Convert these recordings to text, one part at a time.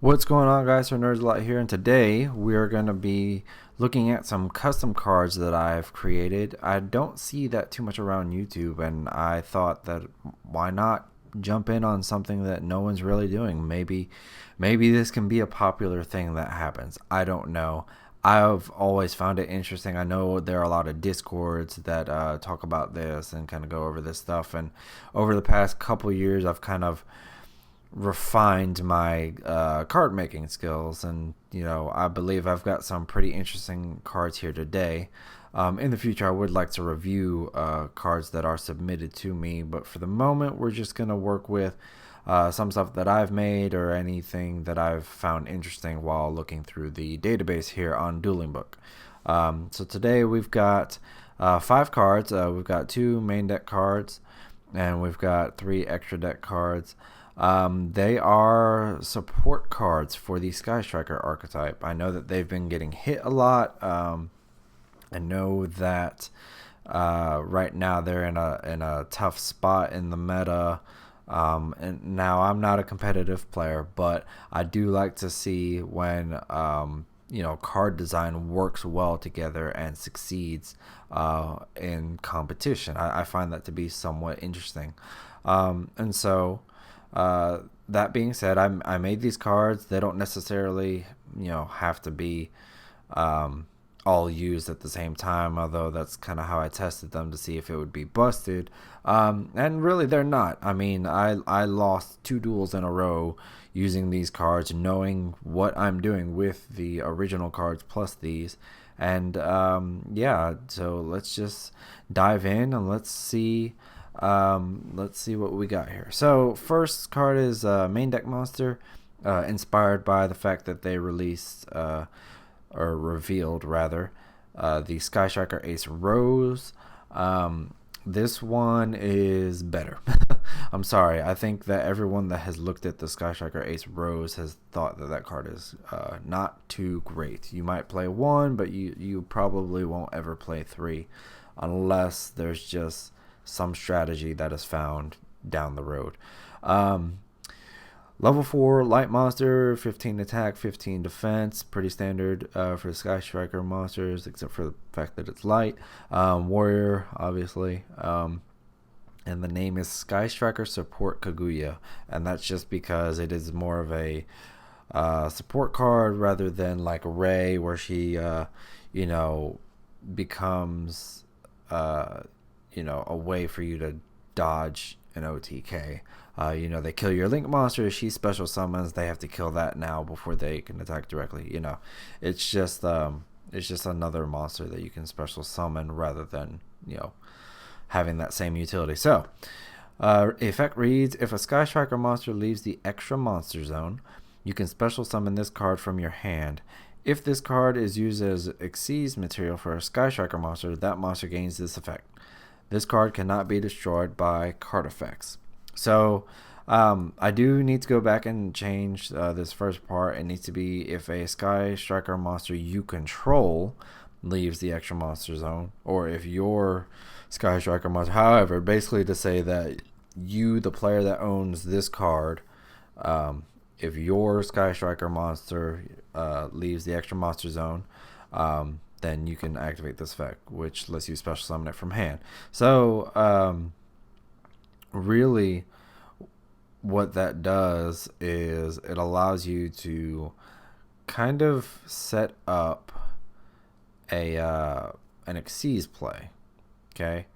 What's going on, guys? For Nerds a Lot here, and today we are going to be looking at some custom cards that I've created. I don't see that too much around YouTube, and I thought that why not jump in on something that no one's really doing? Maybe this can be a popular thing that happens. I don't know. I've always found it interesting. I know there are a lot of discords that talk about this and kind of go over this stuff, and over the past couple years, I've kind of refined my card making skills, and I believe I've got some pretty interesting cards here today. In the future, I would like to review cards that are submitted to me, but for the moment, we're just gonna work with some stuff that I've made or anything that I've found interesting while looking through the database here on Dueling Book. So today we've got 5 cards. We've got 2 main deck cards, and we've got 3 extra deck cards. They are support cards for the Sky Striker archetype. I know that they've been getting hit a lot. I know that right now they're in a tough spot in the meta. And now I'm not a competitive player, but I do like to see when card design works well together and succeeds in competition. I find that to be somewhat interesting, and so. That being said, I made these cards. They don't necessarily, have to be all used at the same time, although that's kind of how I tested them to see if it would be busted. And really, they're not. I mean, I lost 2 duels in a row using these cards, knowing what I'm doing with the original cards plus these. And yeah, so let's just dive in and let's see what we got here. So first card is main deck monster, inspired by the fact that they released or revealed rather the Sky Striker Ace Rose. This one is better. I'm sorry. I think that everyone that has looked at the Sky Striker Ace Rose has thought that card is not too great. You might play 1, but you probably won't ever play 3 unless there's just some strategy that is found down the road. Level 4 light monster, 15 attack, 15 defense. Pretty standard for the Sky Striker monsters, except for the fact that it's light. Warrior, obviously. And the name is Sky Striker Support Kaguya. And that's just because it is more of a support card rather than like Ray, where she, becomes a way for you to dodge an OTK. They kill your Link monster, she special summons, they have to kill that now before they can attack directly. It's just another monster that you can special summon rather than, having that same utility. So, effect reads, if a Sky Striker monster leaves the extra monster zone, you can special summon this card from your hand. If this card is used as Xyz material for a Sky Striker monster, that monster gains this effect. This card cannot be destroyed by card effects. So I do need to go back and change this first part. It needs to be if a Sky Striker monster you control leaves the extra monster zone, or if your Sky Striker monster, however, basically to say that you, the player that owns this card, if your Sky Striker monster leaves the extra monster zone, then you can activate this effect, which lets you special summon it from hand. So, really, what that does is it allows you to kind of set up an Xyz play. Okay,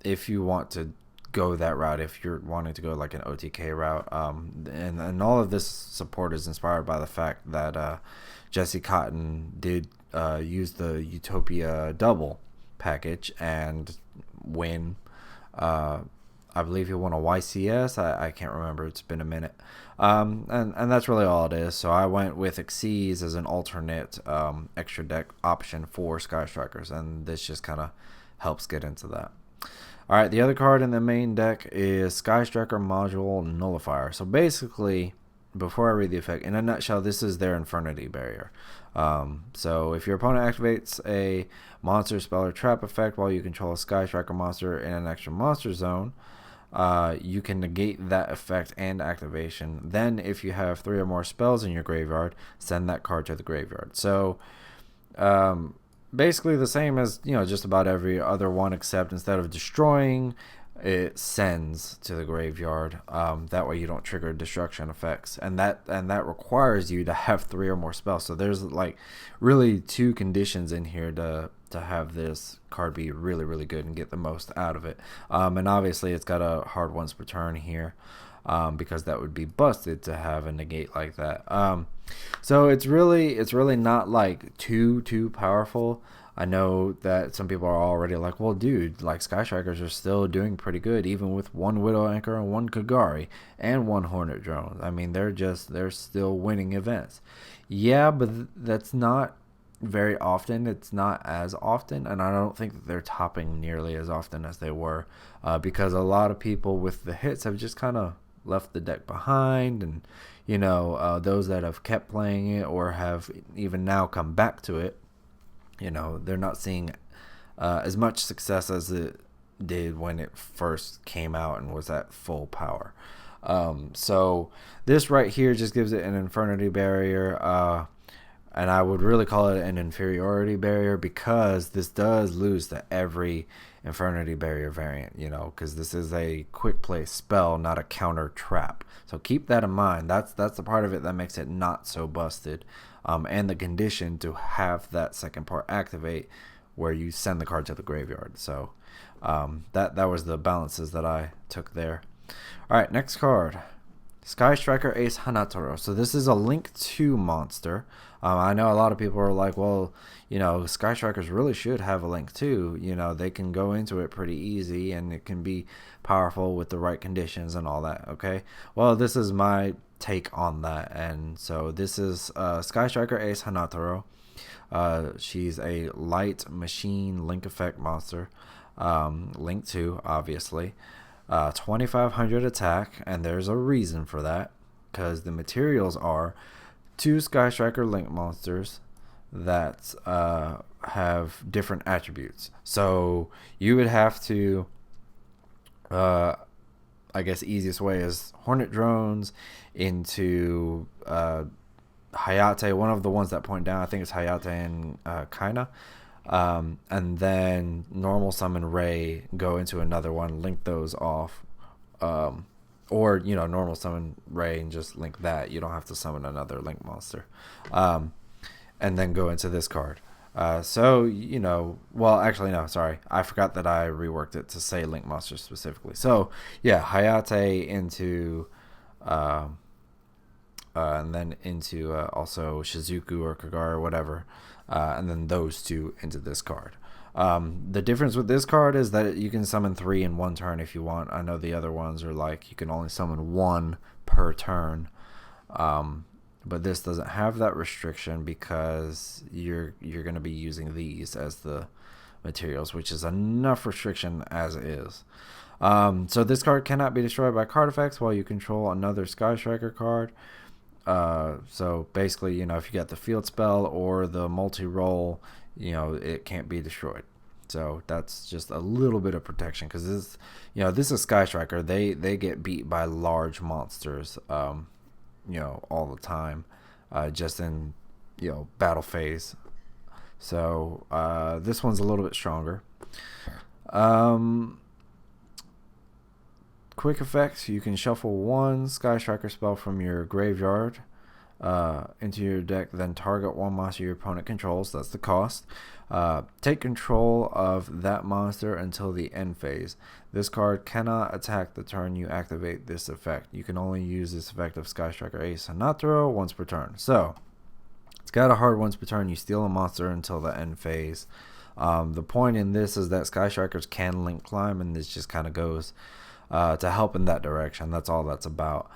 if you want to go that route, if you're wanting to go like an OTK route, and all of this support is inspired by the fact that Jesse Cotton did use the Utopia double package and win. I believe he won a YCS. I can't remember. It's been a minute. And that's really all it is. So I went with Xyz as an alternate extra deck option for Sky Strikers, and this just kind of helps get into that. All right, the other card in the main deck is Sky Striker Module Nullifier. So basically, before I read the effect, in a nutshell, this is their Infernity Barrier. So if your opponent activates a monster, spell, or trap effect while you control a Sky Striker monster in an extra monster zone, you can negate that effect and activation. Then, if you have 3 or more spells in your graveyard, send that card to the graveyard. So, um, basically the same as just about every other one, except instead of destroying, it sends to the graveyard. That way you don't trigger destruction effects, and that requires you to have 3 or more spells. So there's like really 2 conditions in here to have this card be really, really good and get the most out of it. And obviously it's got a hard once per turn here, because that would be busted to have a negate like that. So it's really not like too powerful. I know that some people are already like, well, dude, like Sky Strikers are still doing pretty good, even with 1 Widow Anchor and 1 Kagari and 1 Hornet Drone. I mean, they're still winning events. Yeah, but that's not very often. It's not as often, and I don't think that they're topping nearly as often as they were, because a lot of people with the hits have just kind of left the deck behind, and those that have kept playing it or have even now come back to it, they're not seeing as much success as it did when it first came out and was at full power. So this right here just gives it an Infernity Barrier, and I would really call it an Inferiority Barrier, because this does lose to every Infernity Barrier variant, because this is a quick play spell, not a counter trap. So keep that in mind. That's the part of it that makes it not so busted. And the condition to have that second part activate, where you send the card to the graveyard. So that was the balances that I took there. All right, next card, Sky Striker Ace Hanatoro. So this is a Link 2 monster. I know a lot of people are like, well, Sky Strikers really should have a Link 2. They can go into it pretty easy, and it can be powerful with the right conditions and all that. Okay, well, this is my take on that. And so this is Sky Striker Ace Hanatoro. She's a light machine link effect monster, Link 2 obviously, 2500 attack, and there's a reason for that, because the materials are 2 Sky Striker link monsters that have different attributes. So you would have to, I guess easiest way is Hornet Drones into Hayate, one of the ones that point down. I think it's Hayate and Kaina. And then normal summon Ray, go into another one, link those off. Or, normal summon Ray and just link that. You don't have to summon another link monster. And then go into this card. Well, actually, no, sorry. I forgot that I reworked it to say link monster specifically. So, yeah, Hayate into, and then into also Shizuku or Kagura or whatever, and then those 2 into this card. The difference with this card is that you can summon 3 in 1 turn if you want. I know the other ones are like you can only summon 1 per turn. But this doesn't have that restriction, because you're going to be using these as the materials, which is enough restriction as is. So this card cannot be destroyed by card effects while you control another Sky Striker card. So basically, if you get the field spell or the multi-roll, it can't be destroyed. So that's just a little bit of protection, because this is Sky Striker. They get beat by large monsters, all the time, just in, battle phase. So this one's a little bit stronger. Quick effects: you can shuffle 1 Sky Striker spell from your graveyard into your deck, then target 1 monster your opponent controls. That's the cost. Take control of that monster until the end phase. This card cannot attack the turn you activate this effect. You can only use this effect of Sky Striker Ace Hanatoro once per turn. So it's got a hard once per turn. You steal a monster until the end phase. The point in this is that Sky Strikers can link climb, and this just kind of goes to help in that direction. That's all that's about.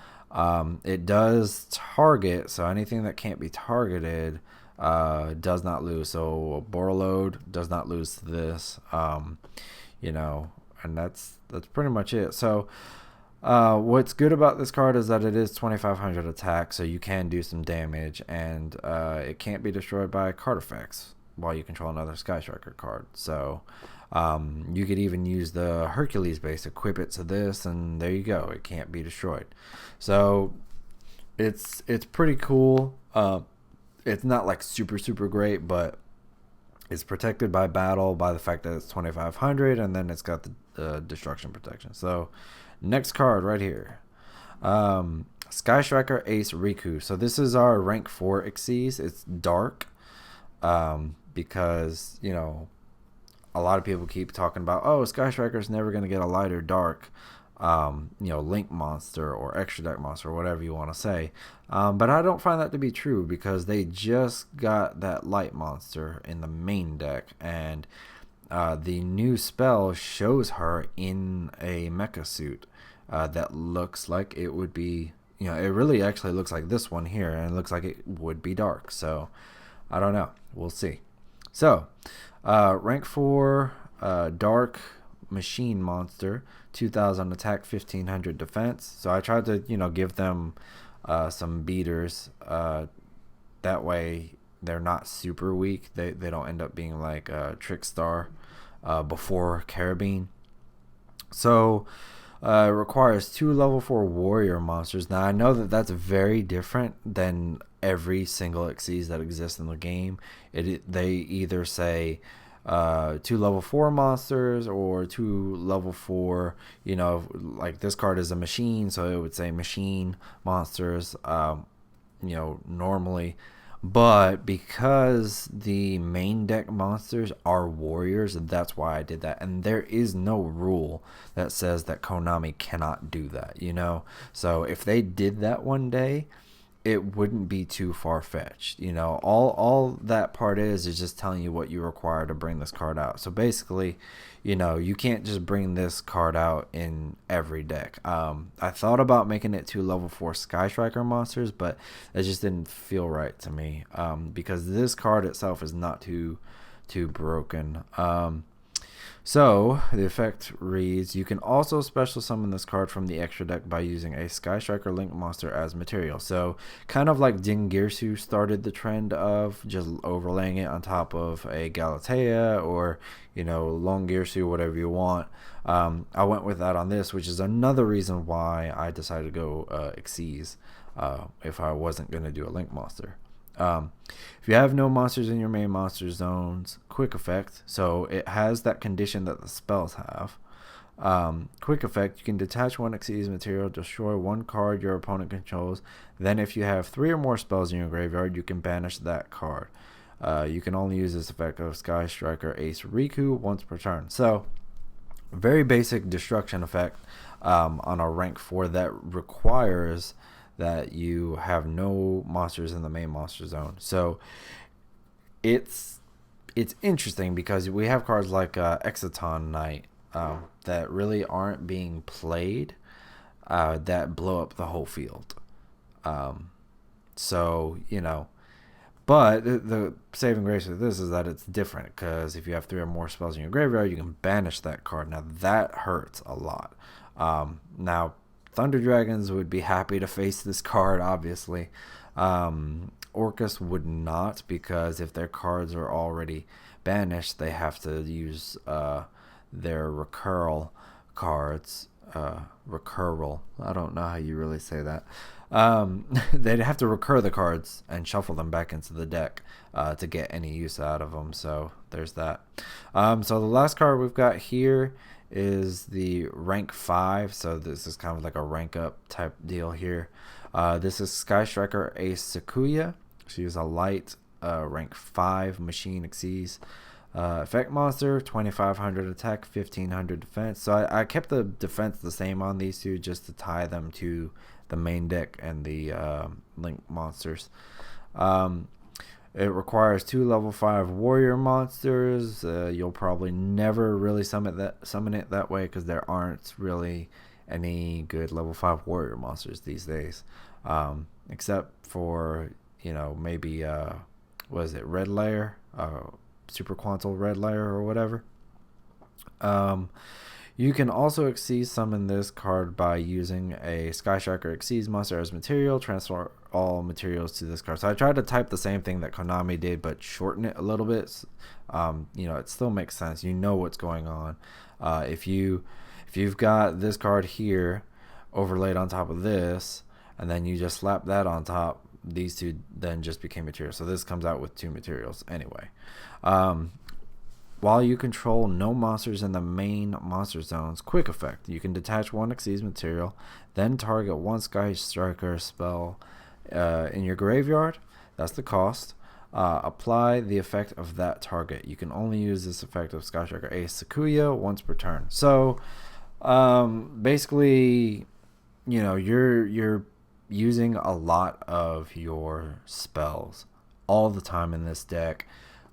It does target, so anything that can't be targeted does not lose. So Borreload does not lose to this, and that's pretty much it. So what's good about this card is that it is 2500 attack, so you can do some damage, and it can't be destroyed by card effects while you control another Sky Striker card. So You could even use the Hercules base, equip it to this, and there you go. It can't be destroyed. So it's pretty cool. It's not like super great, but it's protected by battle by the fact that it's 2500, and then it's got the destruction protection. So next card right here. Sky Striker Ace Riku. So this is our rank 4 Xyz. It's dark, because a lot of people keep talking about, oh, Sky Striker's never going to get a light or dark link monster or extra deck monster or whatever you want to say. But I don't find that to be true, because they just got that light monster in the main deck, and the new spell shows her in a mecha suit that looks like it would be, it really actually looks like this one here, and it looks like it would be dark. So I don't know. We'll see. So rank 4 dark machine monster, 2000 attack, 1500 defense. So I tried to give them some beaters, that way they're not super weak. They don't end up being like Trickstar before Carabine. So it requires 2 level 4 warrior monsters. Now I know that that's very different than every single Xyz that exists in the game. They either say 2 level 4 monsters or 2 level 4, like this card is a machine, so it would say machine monsters, normally. But because the main deck monsters are warriors, that's why I did that. And there is no rule that says that Konami cannot do that, So if they did that one day, it wouldn't be too far-fetched. All that part is just telling you what you require to bring this card out. So basically, you can't just bring this card out in every deck. I thought about making it 2 level 4 Sky Striker monsters, but it just didn't feel right to me, because this card itself is not too broken. So the effect reads, you can also special summon this card from the extra deck by using a Sky Striker Link monster as material. So kind of like Dingirsu started the trend of just overlaying it on top of a Galatea or, Longirsu, whatever you want. I went with that on this, which is another reason why I decided to go Xyz if I wasn't going to do a Link monster. If you have no monsters in your main monster zones, quick effect. So it has that condition that the spells have. Quick effect, you can detach one Xyz material, destroy one card your opponent controls. Then if you have 3 or more spells in your graveyard, you can banish that card. You can only use this effect of Sky Striker Ace Riku once per turn. So very basic destruction effect on a rank 4 that requires that you have no monsters in the main monster zone. So it's interesting because we have cards like Exciton Knight that really aren't being played, that blow up the whole field. So but the saving grace of this is that it's different, because if you have 3 or more spells in your graveyard, you can banish that card. Now that hurts a lot. Now Thunder Dragons would be happy to face this card, obviously. Orcus would not, because if their cards are already banished, they have to use their recurral cards. Recurral. I don't know how you really say that. They'd have to recur the cards and shuffle them back into the deck to get any use out of them. So there's that. So the last card we've got here is the rank 5. So this is kind of like a rank up type deal here. This is Sky Striker Ace Sakuya. She is a light rank 5 machine Xyz. Effect monster, 2500 attack, 1500 defense. So I kept the defense the same on these two just to tie them to the main deck and the link monsters. It requires 2 level 5 warrior monsters. You'll probably never really summon it that way, because there aren't really any good level 5 warrior monsters these days, except for maybe what is it, Red Layer, Super Quantal Red Layer or whatever. You can also Xyz summon this card by using a Sky Striker Xyz monster as material. Transfer all materials to this card. So I tried to type the same thing that Konami did, but shorten it a little bit. It still makes sense. You know what's going on. If you've got this card here overlaid on top of this, and then you just slap that on top, these two then just became material. So this comes out with 2 materials anyway. While you control no monsters in the main monster zones, quick effect. You can detach 1 Xyz material, then target 1 Sky Striker spell in your graveyard. That's the cost. Apply the effect of that target. You can only use this effect of Sky Striker Ace Sakuya once per turn. So basically, you're using a lot of your spells all the time in this deck.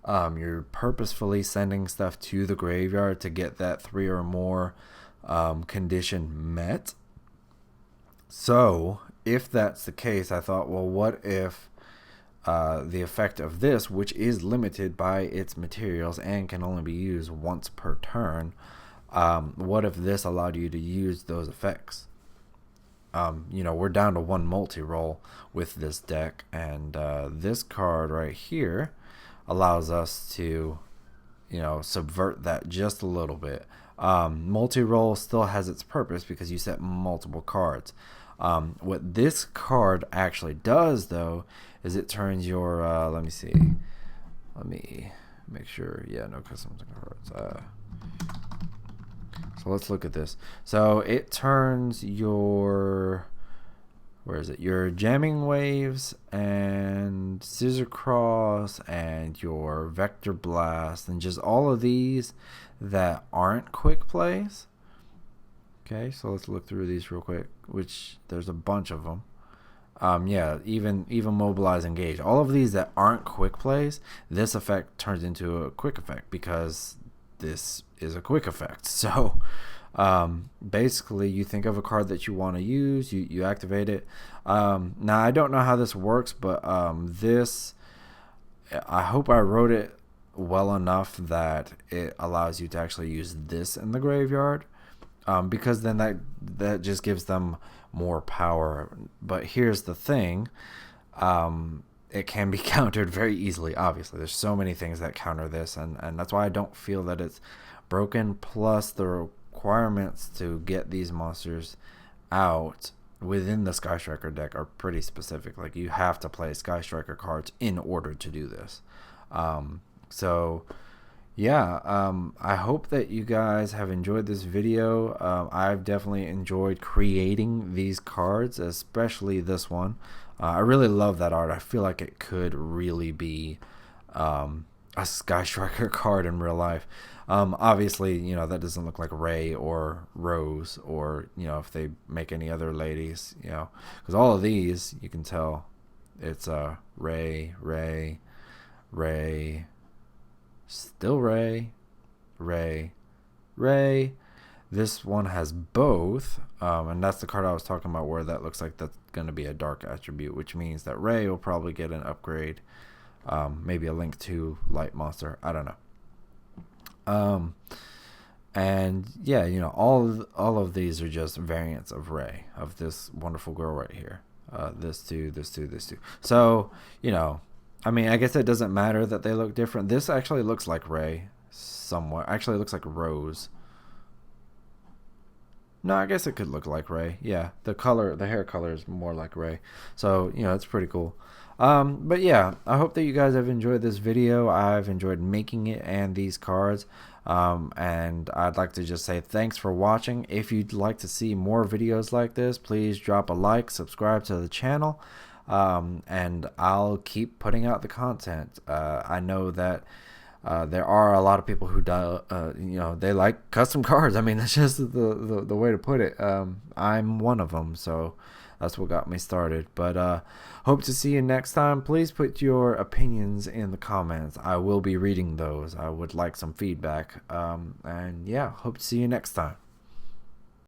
You're purposefully sending stuff to the graveyard to get that 3 or more condition met. So if that's the case, I thought, well, what if the effect of this, which is limited by its materials and can only be used once per turn, what if this allowed you to use those effects? We're down to 1 multi-roll with this deck, and this card right here allows us to, subvert that just a little bit. Multi-roll still has its purpose because you set multiple cards. What this card actually does, though, is it turns your, let me make sure, yeah, no custom cards. So let's look at this. So it turns your, your jamming waves and scissor cross and your vector blast and just all of these that aren't quick plays. Okay, so let's look through these real quick, which there's a bunch of them. Even mobilize, engage, all of these that aren't quick plays, this effect turns into a quick effect because this is a quick effect. So basically you think of a card that you want to use, you activate it. Now I don't know how this works, but this, I hope I wrote it well enough that it allows you to actually use this in the graveyard, because then that just gives them more power. But here's the thing, it can be countered very easily. Obviously there's so many things that counter this, and that's why I don't feel that it's broken. Plus the requirements to get these monsters out within the Sky Striker deck are pretty specific. Like, you have to play Sky Striker cards in order to do this. I hope that you guys have enjoyed this video. I've definitely enjoyed creating these cards, especially this one. I really love that art. I feel like it could really be a Sky Striker card in real life. Obviously, that doesn't look like Ray or Rose, or if they make any other ladies, because all of these, you can tell it's Ray, still Ray. This one has both, and that's the card I was talking about, where that looks like that's going to be a dark attribute, which means that Ray will probably get an upgrade, maybe a Link 2 light monster, I don't know. And yeah, all of these are just variants of Ray, of this wonderful girl right here. This two. So, I guess it doesn't matter that they look different. This actually looks like Ray somewhat. Actually, it looks like Rose. No, I guess it could look like Ray. Yeah, the hair color is more like Ray. So, it's pretty cool. But yeah, I hope that you guys have enjoyed this video. I've enjoyed making it and these cards. And I'd like to just say thanks for watching. If you'd like to see more videos like this, please drop a like, subscribe to the channel, and I'll keep putting out the content. I know that there are a lot of people who they like custom cards. I mean, that's just the way to put it. I'm one of them, so that's what got me started. But hope to see you next time. Please put your opinions in the comments. I will be reading those. I would like some feedback. And yeah, hope to see you next time.